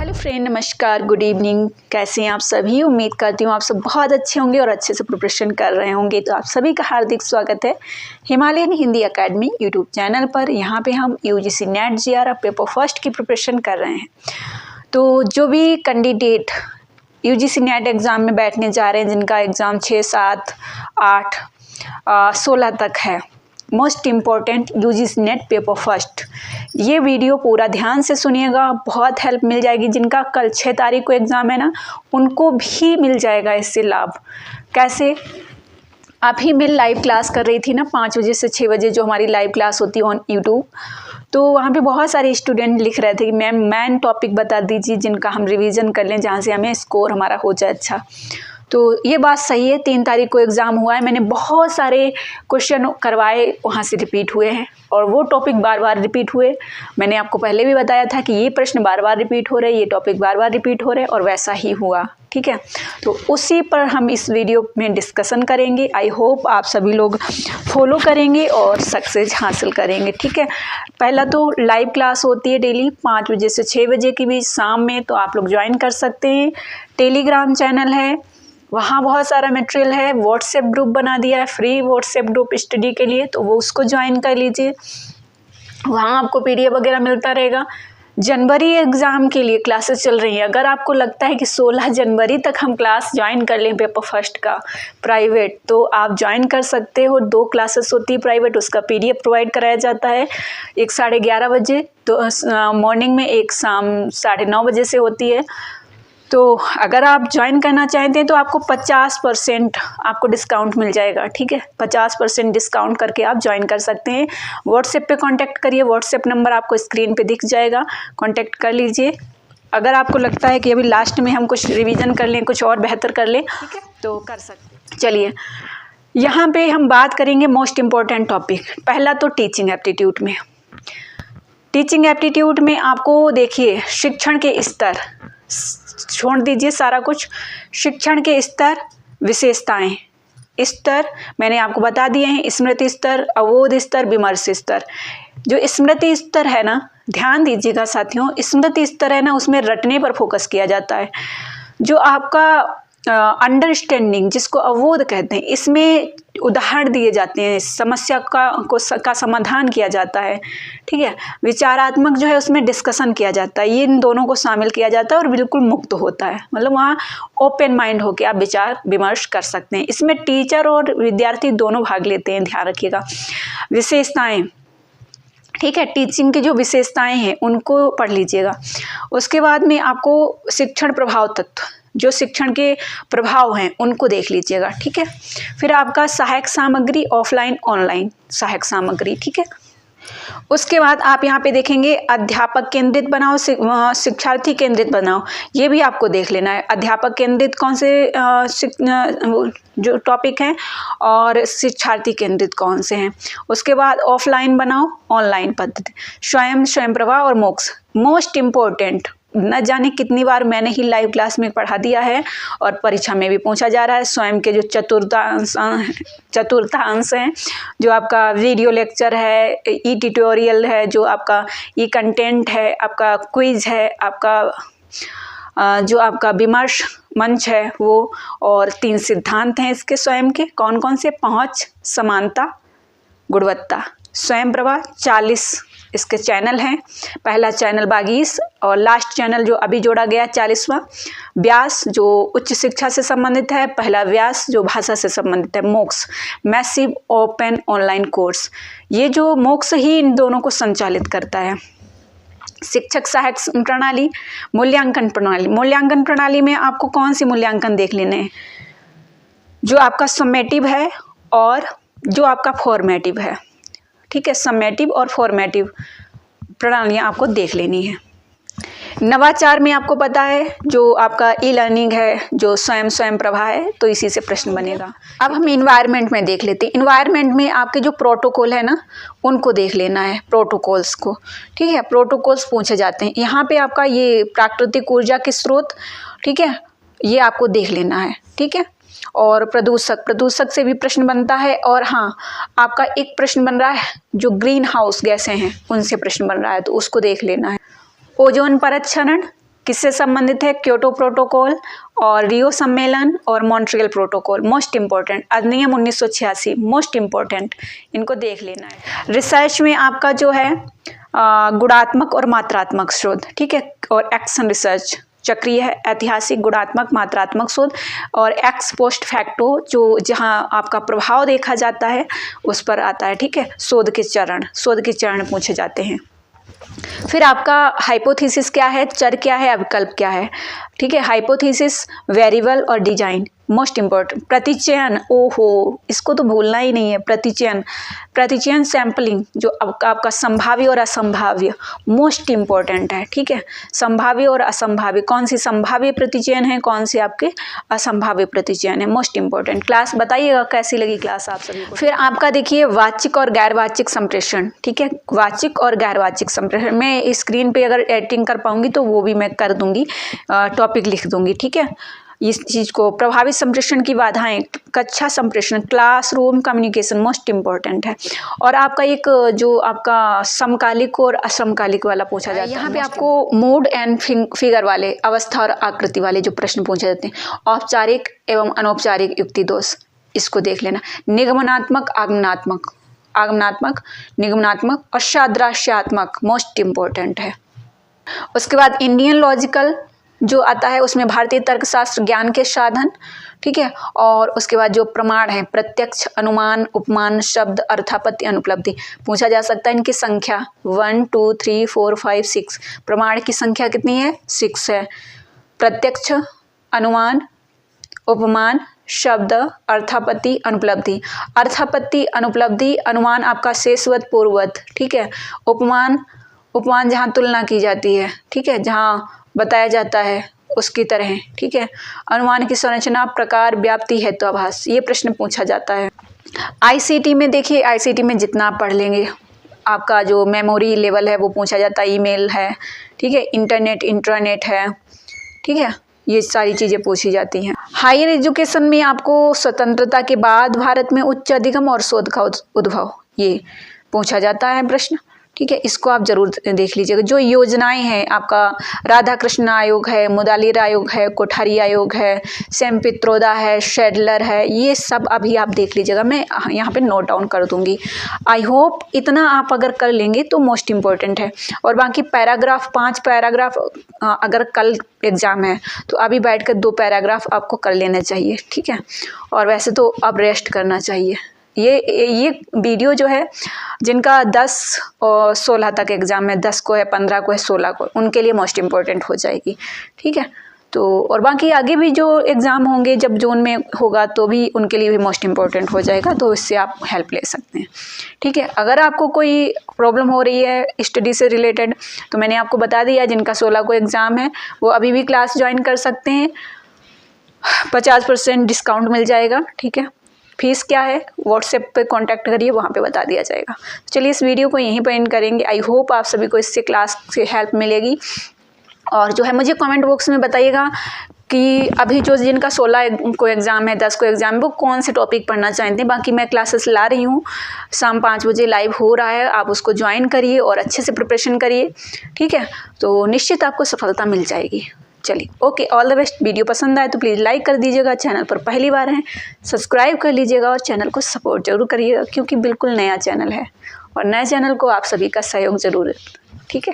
Hello friend, नमस्कार, good evening. कैसे हैं आप सभी? उम्मीद करती हूँ आप सब बहुत अच्छे होंगे और अच्छे से प्रिपरेशन कर रहे होंगे। तो आप सभी का हार्दिक स्वागत है Himalayan Hindi academy YouTube channel पर। यहाँ पे हम UGC net JRF paper first की प्रिपरेशन कर रहे हैं। तो जो भी कैंडिडेट यूजीसी नेट एग्ज़ाम में बैठने जा रहे हैं, जिनका एग्ज़ाम 6, 7, 8, 16 तक है, most important UGC net paper first, ये वीडियो पूरा ध्यान से सुनिएगा, बहुत हेल्प मिल जाएगी। जिनका कल 6 तारीख को एग्ज़ाम है ना, उनको भी मिल जाएगा इससे लाभ। कैसे? अभी मैं लाइव क्लास कर रही थी ना, 5 बजे से 6 बजे जो हमारी लाइव क्लास होती है ऑन यूट्यूब, तो वहाँ पे बहुत सारे स्टूडेंट लिख रहे थे कि मैम मैन टॉपिक बता दीजिए जिनका हम रिवीजन कर लें, जहाँ से हमें स्कोर हमारा हो जाए अच्छा। तो ये बात सही है। 3 तारीख को एग्ज़ाम हुआ है, मैंने बहुत सारे क्वेश्चन करवाए, वहाँ से रिपीट हुए हैं और वो टॉपिक बार बार रिपीट हुए। मैंने आपको पहले भी बताया था कि ये प्रश्न बार बार रिपीट हो रहे, ये टॉपिक बार बार रिपीट हो रहे, और वैसा ही हुआ। ठीक है, तो उसी पर हम इस वीडियो में डिस्कशन करेंगे। आई होप आप सभी लोग फॉलो करेंगे और सक्सेस हासिल करेंगे। ठीक है, पहला तो लाइव क्लास होती है डेली 5 बजे से 6 बजे के बीच शाम में, तो आप लोग ज्वाइन कर सकते हैं। टेलीग्राम चैनल है, वहाँ बहुत सारा मटेरियल है। व्हाट्सएप ग्रुप बना दिया है, फ्री व्हाट्सएप ग्रुप स्टडी के लिए, तो वो उसको ज्वाइन कर लीजिए। वहाँ आपको पीडीएफ वगैरह मिलता रहेगा। जनवरी एग्ज़ाम के लिए क्लासेस चल रही हैं। अगर आपको लगता है कि 16 जनवरी तक हम क्लास ज्वाइन कर लें पेपर फर्स्ट का प्राइवेट, तो आप ज्वाइन कर सकते हो। 2 क्लासेस होती है प्राइवेट, उसका पीडीएफ प्रोवाइड कराया जाता है। एक 11:30 बजे तो मॉर्निंग में, एक शाम 9:30 बजे से होती है। तो अगर आप ज्वाइन करना चाहते हैं तो आपको 50% आपको डिस्काउंट मिल जाएगा। ठीक है, 50% डिस्काउंट करके आप ज्वाइन कर सकते हैं। व्हाट्सएप पे कांटेक्ट करिए, व्हाट्सएप नंबर आपको स्क्रीन पे दिख जाएगा, कांटेक्ट कर लीजिए। अगर आपको लगता है कि अभी लास्ट में हम कुछ रिवीजन कर लें, कुछ और बेहतर कर लें, ठीक है, तो कर सकते हैं। चलिए, यहाँ पे हम बात करेंगे मोस्ट इम्पॉर्टेंट टॉपिक। पहला तो टीचिंग एप्टीट्यूड में। टीचिंग एप्टीट्यूड में आपको देखिए, शिक्षण के स्तर छोड़ दीजिए सारा कुछ, शिक्षण के स्तर, विशेषताएं। स्तर मैंने आपको बता दिए हैं, स्मृति स्तर, अवबोध स्तर, विमर्श स्तर। जो स्मृति स्तर है ना, ध्यान दीजिएगा साथियों, स्मृति स्तर है ना, उसमें रटने पर फोकस किया जाता है। जो आपका अंडरस्टैंडिंग, जिसको अवबोध कहते हैं, इसमें उदाहरण दिए जाते हैं, समस्या का समाधान किया जाता है। ठीक है, विचारात्मक जो है उसमें डिस्कशन किया जाता है। ये इन दोनों को शामिल किया जाता है और बिल्कुल मुक्त होता है, मतलब वहाँ ओपन माइंड होकर आप विचार विमर्श कर सकते हैं। इसमें टीचर और विद्यार्थी दोनों भाग लेते हैं, ध्यान रखिएगा। विशेषताएं, ठीक है, टीचिंग की जो विशेषताएं हैं उनको पढ़ लीजिएगा। उसके बाद में आपको शिक्षण प्रभाव तत्व, जो शिक्षण के प्रभाव हैं उनको देख लीजिएगा। ठीक है, फिर आपका सहायक सामग्री, ऑफलाइन ऑनलाइन सहायक सामग्री। ठीक है, उसके बाद आप यहाँ पे देखेंगे अध्यापक केंद्रित बनाओ, शिक्षार्थी केंद्रित बनाओ, ये भी आपको देख लेना है। अध्यापक केंद्रित कौन से जो टॉपिक हैं और शिक्षार्थी केंद्रित कौन से हैं। उसके बाद ऑफलाइन बनाओ, ऑनलाइन पद्धति, स्वयं प्रभा और मोक्ष। मोस्ट इम्पोर्टेंट, न जाने कितनी बार मैंने ही लाइव क्लास में पढ़ा दिया है और परीक्षा में भी पूछा जा रहा है। स्वयं के जो चतुर्थांश हैं, जो आपका वीडियो लेक्चर है, ई ट्यूटोरियल है, जो आपका ई कंटेंट है, आपका क्विज है, आपका जो आपका विमर्श मंच है वो, और 3 सिद्धांत हैं इसके स्वयं के। कौन कौन से? पहुंच, समानता, गुणवत्ता। स्वयं प्रभा 40 इसके चैनल हैं। पहला चैनल 22 और लास्ट चैनल जो अभी जोड़ा गया 40वां। व्यास जो उच्च शिक्षा से संबंधित है, पहला व्यास जो भाषा से संबंधित है। मोक्ष मैसिव ओपन ऑनलाइन कोर्स, ये जो मोक्ष ही इन दोनों को संचालित करता है। शिक्षक सहायक प्रणाली, मूल्यांकन प्रणाली। मूल्यांकन प्रणाली में आपको कौन सी मूल्यांकन देख लेने हैं? जो आपका समेटिव है और जो आपका फॉर्मेटिव है। ठीक है, समेटिव और फॉर्मेटिव प्रणालियाँ आपको देख लेनी है। नवाचार में आपको पता है जो आपका ई लर्निंग है, जो स्वयं प्रभा है, तो इसी से प्रश्न बनेगा। अब हम इन्वायरमेंट में देख लेते हैं। इन्वायरमेंट में आपके जो प्रोटोकॉल है ना, उनको देख लेना है, प्रोटोकॉल्स को। ठीक है, प्रोटोकॉल्स पूछे जाते हैं। यहाँ पे आपका ये प्राकृतिक ऊर्जा के स्रोत, ठीक है, ये आपको देख लेना है। ठीक है, और प्रदूषक से भी प्रश्न बनता है। और हाँ, आपका एक प्रश्न बन रहा है जो ग्रीन हाउस गैसें हैं उनसे प्रश्न बन रहा है, तो उसको देख लेना है। ओजोन परत क्षरण किससे संबंधित है? क्योटो प्रोटोकॉल और रियो सम्मेलन और मॉन्ट्रियल प्रोटोकॉल। मोस्ट इम्पॉर्टेंट अधिनियम 1986 मोस्ट इम्पॉर्टेंट, इनको देख लेना है। रिसर्च में आपका जो है गुणात्मक और मात्रात्मक शोध, ठीक है, और एक्शन रिसर्च चक्रीय है, ऐतिहासिक, गुणात्मक, मात्रात्मक शोध और एक्स पोस्ट फैक्टो जो जहां आपका प्रभाव देखा जाता है उस पर आता है, ठीक है। शोध के चरण पूछे जाते हैं। फिर आपका हाइपोथेसिस क्या है, चर क्या है, विकल्प क्या है, ठीक है। हाइपोथेसिस, वेरिएबल और डिजाइन मोस्ट इम्पोर्टेंट। प्रतिचयन, ओहो इसको तो भूलना ही नहीं है। प्रतिचयन सैम्पलिंग जो आपका संभाव्य और असंभाव्य मोस्ट इम्पोर्टेंट है, ठीक है। संभाव्य और असंभाव्य, कौन सी संभाव्य प्रतिचयन है, कौन से आपके असंभाव्य प्रतिचयन है, मोस्ट इम्पोर्टेंट। क्लास बताइएगा कैसी लगी क्लास आप सभी को। फिर आपका देखिए वाचिक और गैर वाचिक संप्रेषण, ठीक है। वाचिक और गैर वाचिक संप्रेषण मैं स्क्रीन पे अगर एडिटिंग कर पाऊंगी तो वो भी मैं कर दूंगी, टॉपिक लिख दूंगी, ठीक है। इस चीज़ को प्रभावित संप्रेषण की बाधाएं, कक्षा संप्रेषण, क्लासरूम कम्युनिकेशन मोस्ट इम्पॉर्टेंट है। और आपका एक जो आपका समकालिक और असमकालिक वाला पूछा जाता है, यहाँ पे आपको मूड एंड फिगर वाले, अवस्था और आकृति वाले जो प्रश्न पूछे जाते हैं। औपचारिक एवं अनौपचारिक युक्ति दोष, इसको देख लेना। निगमनात्मक, आगमनात्मक, निगमनात्मक और सादृश्यात्मक मोस्ट इम्पॉर्टेंट है। उसके बाद इंडियन लॉजिकल जो आता है उसमें भारतीय तर्कशास्त्र, ज्ञान के साधन, ठीक है। और उसके बाद जो प्रमाण है, प्रत्यक्ष, अनुमान, उपमान, शब्द, अर्थापत्ति, अनुपलब्धि पूछा जा सकता है। इनकी संख्या 1 2 3 4 5 6, प्रमाण की संख्या कितनी है? 6 है। प्रत्यक्ष, अनुमान, उपमान, शब्द, अर्थापत्ति, अनुपलब्धि। अर्थापत्ति, अनुपलब्धि, अनुमान आपका शेषवत, पूर्ववत, ठीक है। उपमान जहाँ तुलना की जाती है, ठीक है, जहाँ बताया जाता है उसकी तरह, ठीक है। अनुमान की संरचना, प्रकार, व्याप्ति, हेतुआभास, ये प्रश्न पूछा जाता है। आईसीटी में देखिए, आईसीटी में जितना आप पढ़ लेंगे आपका जो मेमोरी लेवल है वो पूछा जाता है, ईमेल है, ठीक है, इंटरनेट, इंट्रानेट है, ठीक है, ये सारी चीज़ें पूछी जाती हैं। हायर एजुकेशन में आपको स्वतंत्रता के बाद भारत में उच्च अधिगम और शोध का उद्भव, ये पूछा जाता है प्रश्न, ठीक है। इसको आप जरूर देख लीजिएगा। जो योजनाएं हैं आपका राधा कृष्ण आयोग है, मुदालिर आयोग है, कोठारी आयोग है, सैम पित्रोदा है, शेडलर है, ये सब अभी आप देख लीजिएगा, मैं यहाँ पे नोट डाउन कर दूंगी। आई होप इतना आप अगर कर लेंगे तो मोस्ट इम्पोर्टेंट है। और बाकी पैराग्राफ, 5 पैराग्राफ अगर कल एग्जाम है तो अभी बैठ कर 2 पैराग्राफ आपको कर लेना चाहिए, ठीक है। और वैसे तो अब रेस्ट करना चाहिए। ये वीडियो जो है जिनका 10 और 16 तक एग्ज़ाम है, 10 को है, 15 को है, 16 को, उनके लिए मोस्ट इम्पोर्टेंट हो जाएगी, ठीक है। तो और बाकी आगे भी जो एग्ज़ाम होंगे जब जून में होगा तो भी उनके लिए भी मोस्ट इम्पोर्टेंट हो जाएगा, तो इससे आप हेल्प ले सकते हैं, ठीक है। अगर आपको कोई प्रॉब्लम हो रही है स्टडी से रिलेटेड तो मैंने आपको बता दिया, जिनका 16 को एग्ज़ाम है वो अभी भी क्लास ज्वाइन कर सकते हैं, 50% डिस्काउंट मिल जाएगा, ठीक है। फीस क्या है व्हाट्सएप पे कांटेक्ट करिए, वहाँ पे बता दिया जाएगा। चलिए इस वीडियो को यहीं पर एंड करेंगे। आई होप आप सभी को इससे क्लास से हेल्प मिलेगी। और जो है मुझे कमेंट बॉक्स में बताइएगा कि अभी जो जिनका 16 को एग्ज़ाम है, 10 को एग्ज़ाम है, वो कौन से टॉपिक पढ़ना चाहते हैं। बाकी मैं क्लासेस ला रही हूँ, शाम 5 बजे लाइव हो रहा है, आप उसको ज्वाइन करिए और अच्छे से प्रिपरेशन करिए, ठीक है। तो निश्चित आपको सफलता मिल जाएगी। चलिए okay, all the best. Video पसंद आए तो प्लीज़ लाइक कर दीजिएगा, चैनल पर पहली बार हैं सब्सक्राइब कर लीजिएगा और चैनल को सपोर्ट जरूर करिएगा, क्योंकि बिल्कुल नया चैनल है और नए चैनल को आप सभी का सहयोग ज़रूर है, ठीक है।